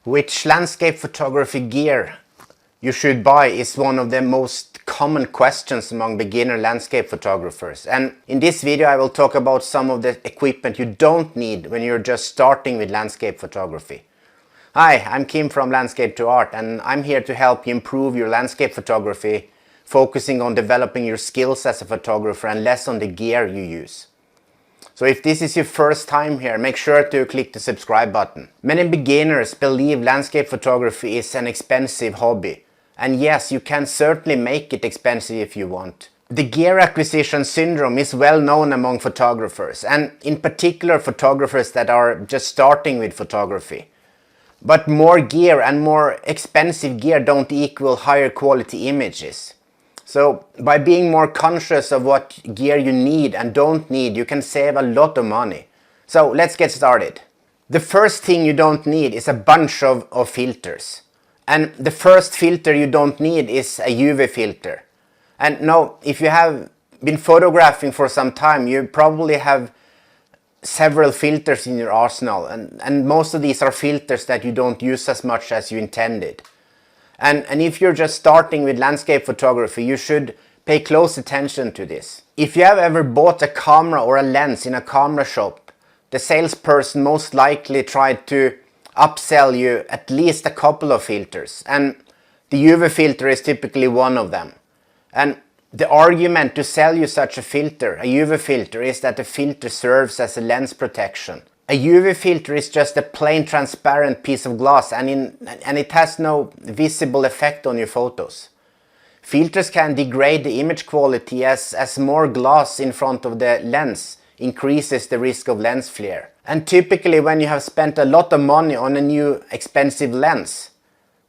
Which landscape photography gear you should buy is one of the most common questions among beginner landscape photographers. And in this video I will talk about some of the equipment you don't need when you're just starting with landscape photography. Hi, I'm Kim from Landscape to Art, and I'm here to help you improve your landscape photography, focusing on developing your skills as a photographer and less on the gear you use. So if this is your first time here, make sure to click the subscribe button. Many beginners believe landscape photography is an expensive hobby. And yes, you can certainly make it expensive if you want. The gear acquisition syndrome is well known among photographers, and in particular photographers that are just starting with photography. But more gear and more expensive gear don't equal higher quality images. So by being more conscious of what gear you need and don't need, you can save a lot of money. So let's get started. The first thing you don't need is a bunch of filters. And the first filter you don't need is a UV filter. And now, if you have been photographing for some time, you probably have several filters in your arsenal. And most of these are filters that you don't use as much as you intended. And if you're just starting with landscape photography, you should pay close attention to this. If you have ever bought a camera or a lens in a camera shop, the salesperson most likely tried to upsell you at least a couple of filters, and the UV filter is typically one of them. And the argument to sell you such a filter, a UV filter, is that the filter serves as a lens protection. A UV filter is just a plain transparent piece of glass, and it has no visible effect on your photos. Filters can degrade the image quality as more glass in front of the lens increases the risk of lens flare. And typically when you have spent a lot of money on a new expensive lens,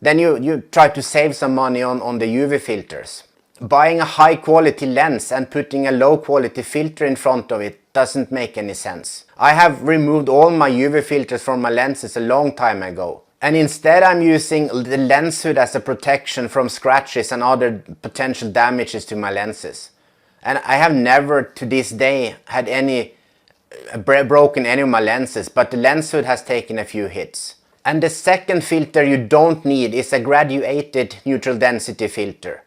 then you try to save some money on the UV filters. Buying a high quality lens and putting a low quality filter in front of it doesn't make any sense. I have removed all my UV filters from my lenses a long time ago. And instead I'm using the lens hood as a protection from scratches and other potential damages to my lenses. And I have never to this day had broken any of my lenses, but the lens hood has taken a few hits. And the second filter you don't need is a graduated neutral density filter.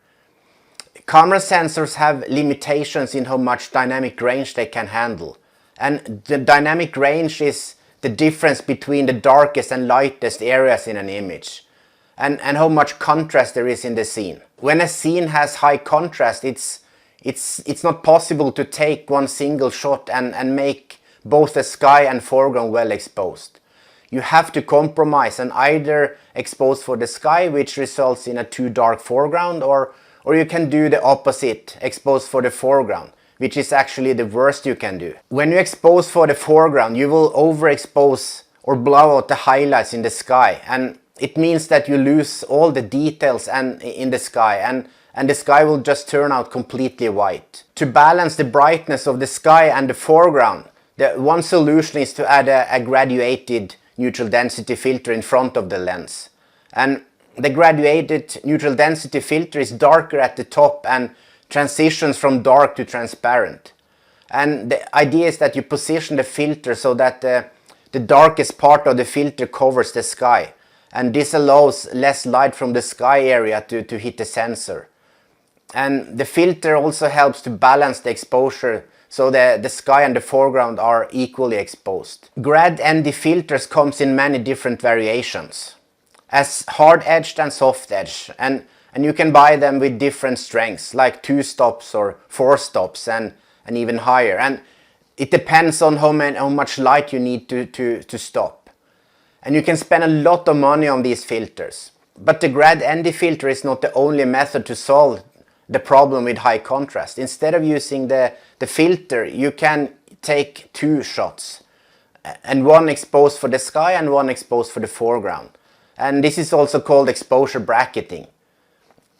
Camera sensors have limitations in how much dynamic range they can handle. And the dynamic range is the difference between the darkest and lightest areas in an image. And how much contrast there is in the scene. When a scene has high contrast, it's not possible to take one single shot and make both the sky and foreground well exposed. You have to compromise and either expose for the sky, which results in a too dark foreground, or you can do the opposite, expose for the foreground, which is actually the worst you can do. When you expose for the foreground, you will overexpose or blow out the highlights in the sky, and it means that you lose all the details in the sky, and the sky will just turn out completely white. To balance the brightness of the sky and the foreground, the one solution is to add a graduated neutral density filter in front of the lens. And the graduated neutral density filter is darker at the top and transitions from dark to transparent. And the idea is that you position the filter so that the darkest part of the filter covers the sky. And this allows less light from the sky area to hit the sensor. And the filter also helps to balance the exposure so the sky and the foreground are equally exposed. Grad ND filters comes in many different variations, as hard-edged and soft-edged, and you can buy them with different strengths, like 2 stops or 4 stops and even higher. And it depends on how much light you need to stop. And you can spend a lot of money on these filters. But the Grad ND filter is not the only method to solve the problem with high contrast. Instead of using the filter, you can take 2 shots, and one exposed for the sky and one exposed for the foreground. And this is also called exposure bracketing.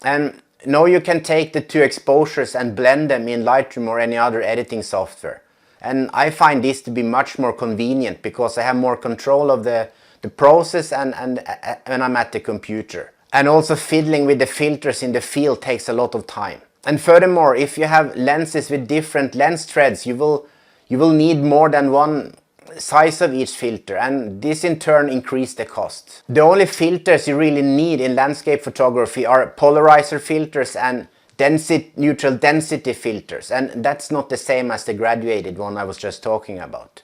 And now you can take the 2 exposures and blend them in Lightroom or any other editing software. And I find this to be much more convenient because I have more control of the process and when I'm at the computer. And also fiddling with the filters in the field takes a lot of time. And furthermore, if you have lenses with different lens threads, you will need more than one size of each filter, and this in turn increased the cost. The only filters you really need in landscape photography are polarizer filters and neutral density filters, and that's not the same as the graduated one I was just talking about.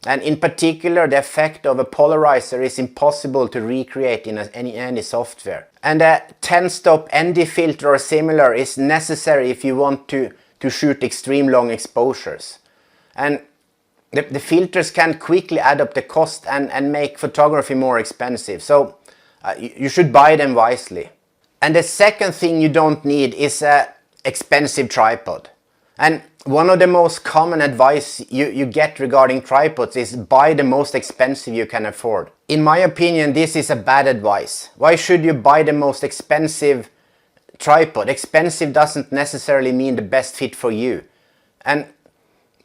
And in particular, the effect of a polarizer is impossible to recreate in any software. And a 10-stop ND filter or similar is necessary if you want to shoot extreme long exposures. And the filters can quickly add up the cost and make photography more expensive. So you should buy them wisely. And the second thing you don't need is an expensive tripod. And one of the most common advice you get regarding tripods is buy the most expensive you can afford. In my opinion, this is a bad advice. Why should you buy the most expensive tripod? Expensive doesn't necessarily mean the best fit for you. And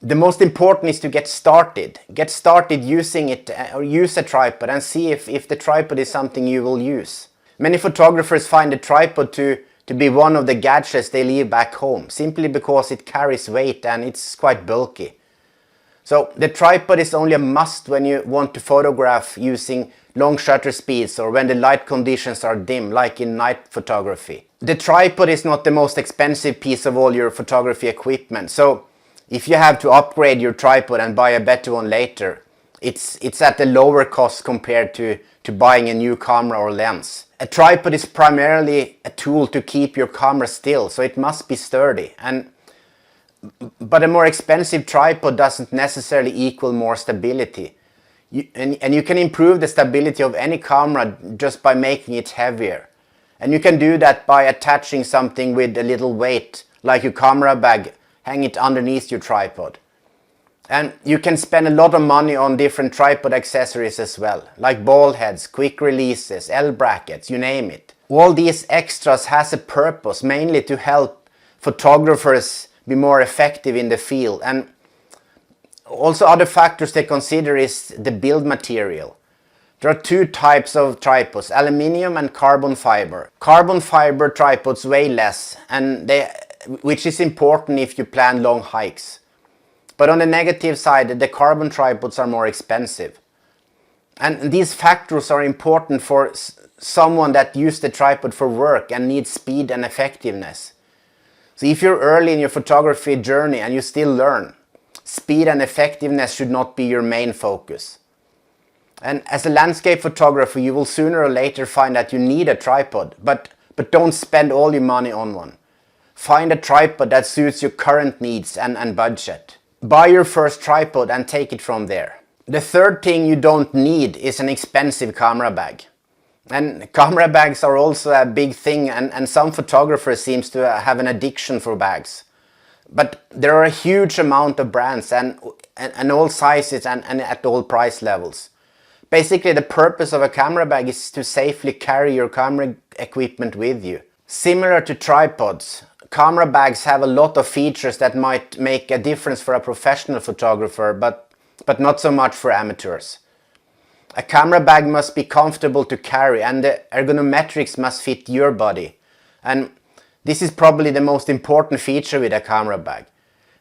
the most important is to get started. Get started using it, or use a tripod and see if the tripod is something you will use. Many photographers find a tripod to be one of the gadgets they leave back home, simply because it carries weight and it's quite bulky. So the tripod is only a must when you want to photograph using long shutter speeds or when the light conditions are dim, like in night photography. The tripod is not the most expensive piece of all your photography equipment, so if you have to upgrade your tripod and buy a better one later, it's at a lower cost compared to buying a new camera or lens. A tripod is primarily a tool to keep your camera still, so it must be sturdy. But a more expensive tripod doesn't necessarily equal more stability. And you can improve the stability of any camera just by making it heavier. And you can do that by attaching something with a little weight, like your camera bag, hang it underneath your tripod. And you can spend a lot of money on different tripod accessories as well, like ball heads, quick releases, L brackets, you name it. All these extras has a purpose, mainly to help photographers be more effective in the field. And also other factors they consider is the build material. There are two types of tripods, aluminium and carbon fiber. Carbon fiber tripods weigh less, which is important if you plan long hikes. But on the negative side, the carbon tripods are more expensive. And these factors are important for someone that uses the tripod for work and needs speed and effectiveness. So if you're early in your photography journey and you still learn, speed and effectiveness should not be your main focus. And as a landscape photographer, you will sooner or later find that you need a tripod, but don't spend all your money on one. Find a tripod that suits your current needs and budget. Buy your first tripod and take it from there. The third thing you don't need is an expensive camera bag. And camera bags are also a big thing, and some photographers seem to have an addiction for bags. But there are a huge amount of brands and all sizes and at all price levels. Basically, the purpose of a camera bag is to safely carry your camera equipment with you. Similar to tripods, camera bags have a lot of features that might make a difference for a professional photographer, but not so much for amateurs. A camera bag must be comfortable to carry, and the ergonometrics must fit your body. And this is probably the most important feature with a camera bag.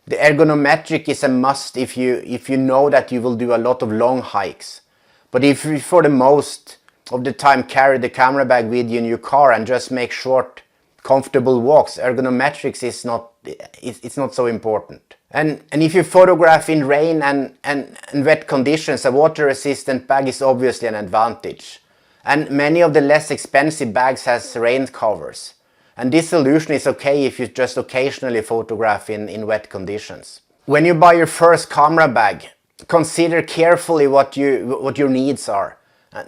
The ergonometric is a must if you know that you will do a lot of long hikes. But if you for the most of the time carry the camera bag with you in your car and just make short, comfortable walks, ergonometrics is not so important. And if you photograph in rain and wet conditions, a water resistant bag is obviously an advantage. And many of the less expensive bags has rain covers. And this solution is okay if you just occasionally photograph in wet conditions. When you buy your first camera bag, consider carefully what your needs are.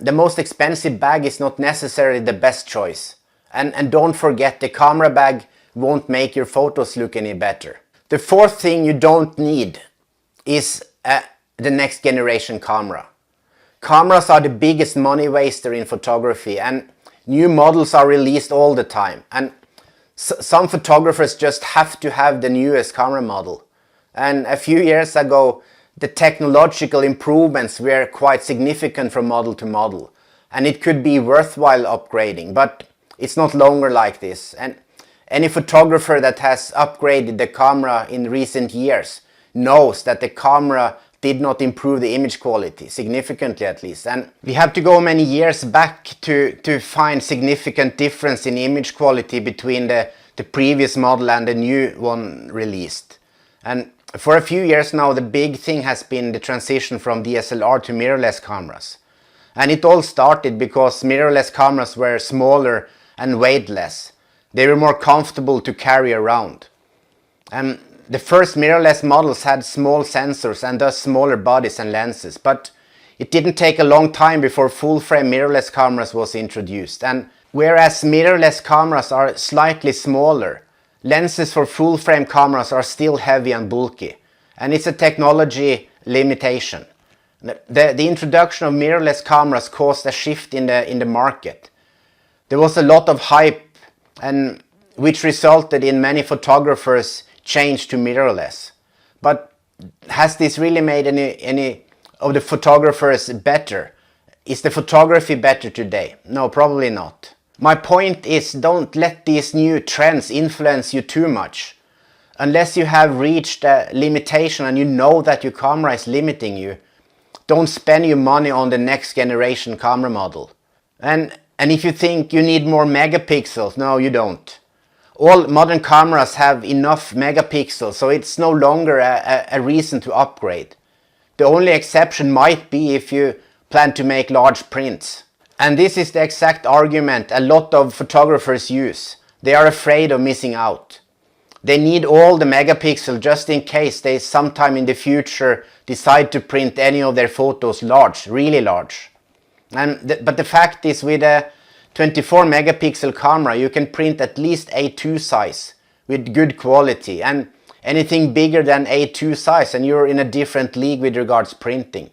The most expensive bag is not necessarily the best choice. And don't forget, the camera bag won't make your photos look any better. The fourth thing you don't need is the next generation camera. Cameras are the biggest money waster in photography, and new models are released all the time. And some photographers just have to have the newest camera model. And a few years ago, the technological improvements were quite significant from model to model. And it could be worthwhile upgrading, but it's not longer like this. And any photographer that has upgraded the camera in recent years knows that the camera did not improve the image quality, significantly at least. And we have to go many years back to find significant difference in image quality between the previous model and the new one released. And for a few years now, the big thing has been the transition from DSLR to mirrorless cameras. And it all started because mirrorless cameras were smaller and weighed less. They were more comfortable to carry around. And the first mirrorless models had small sensors and thus smaller bodies and lenses, but it didn't take a long time before full-frame mirrorless cameras was introduced. And whereas mirrorless cameras are slightly smaller, lenses for full-frame cameras are still heavy and bulky, and it's a technology limitation. The introduction of mirrorless cameras caused a shift in the market. There was a lot of hype, and which resulted in many photographers change to mirrorless. But has this really made any of the photographers better? Is the photography better today? No, probably not. My point is, don't let these new trends influence you too much. Unless you have reached a limitation and you know that your camera is limiting you, don't spend your money on the next generation camera model. And if you think you need more megapixels, no, you don't. All modern cameras have enough megapixels, so it's no longer a reason to upgrade. The only exception might be if you plan to make large prints. And this is the exact argument a lot of photographers use. They are afraid of missing out. They need all the megapixels just in case they sometime in the future decide to print any of their photos large, really large. But the fact is, with a 24 megapixel camera you can print at least A2 size with good quality, and anything bigger than A2 size and you're in a different league with regards printing.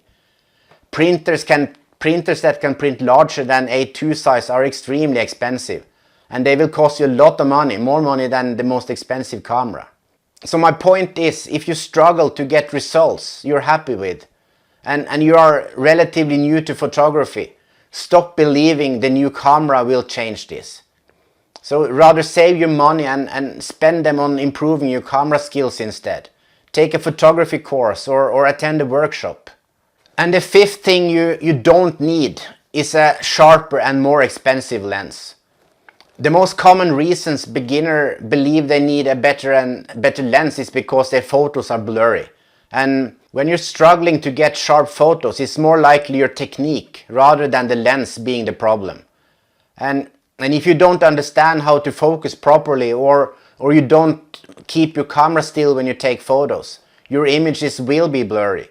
Printers that can print larger than A2 size are extremely expensive, and they will cost you a lot of money, more money than the most expensive camera. So my point is, if you struggle to get results you're happy with, and you are relatively new to photography, stop believing the new camera will change this. So rather save your money and spend them on improving your camera skills instead. Take a photography course or attend a workshop. And the fifth thing you don't need is a sharper and more expensive lens. The most common reasons beginners believe they need a better lens is because their photos are blurry. And when you're struggling to get sharp photos, it's more likely your technique rather than the lens being the problem. And if you don't understand how to focus properly, or you don't keep your camera still when you take photos, your images will be blurry.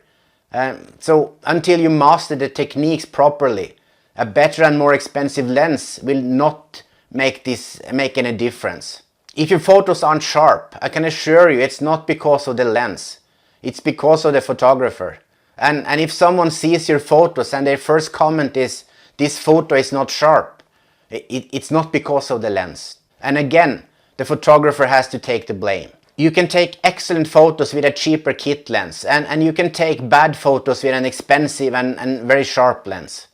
So until you master the techniques properly, a better and more expensive lens will not make any difference. If your photos aren't sharp, I can assure you it's not because of the lens. It's because of the photographer. And if someone sees your photos and their first comment is, "This photo is not sharp," it's not because of the lens. And again, the photographer has to take the blame. You can take excellent photos with a cheaper kit lens, and you can take bad photos with an expensive and very sharp lens.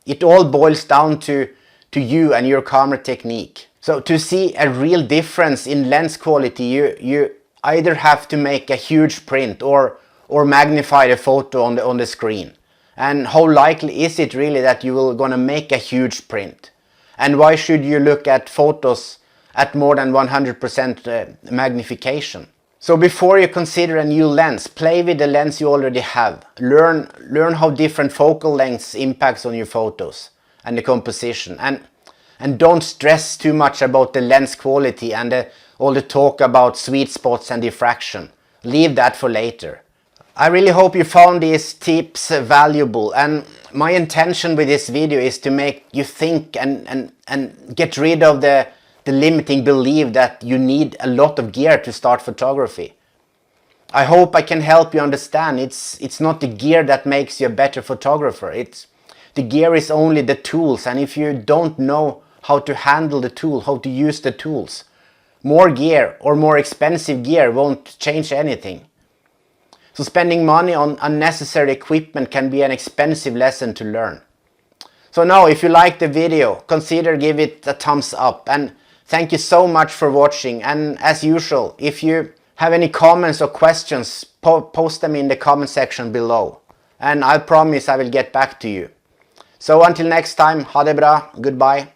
It all boils down to you and your camera technique. So to see a real difference in lens quality, you either have to make a huge print or magnify the photo on the screen. And how likely is it really that you will gonna make a huge print? And why should you look at photos at more than 100% magnification? So before you consider a new lens, play with the lens you already have. Learn how different focal lengths impacts on your photos and the composition. And don't stress too much about the lens quality and all the talk about sweet spots and diffraction. Leave that for later. I really hope you found these tips valuable, and my intention with this video is to make you think and get rid of the limiting belief that you need a lot of gear to start photography. I hope I can help you understand it's not the gear that makes you a better photographer. The gear is only the tools, and if you don't know how to handle the tool, how to use the tools, more gear or more expensive gear won't change anything. So spending money on unnecessary equipment can be an expensive lesson to learn. So now, if you liked the video, consider give it a thumbs up, and thank you so much for watching. And as usual, if you have any comments or questions, post them in the comment section below. And I promise I will get back to you. So until next time, ha det bra, goodbye.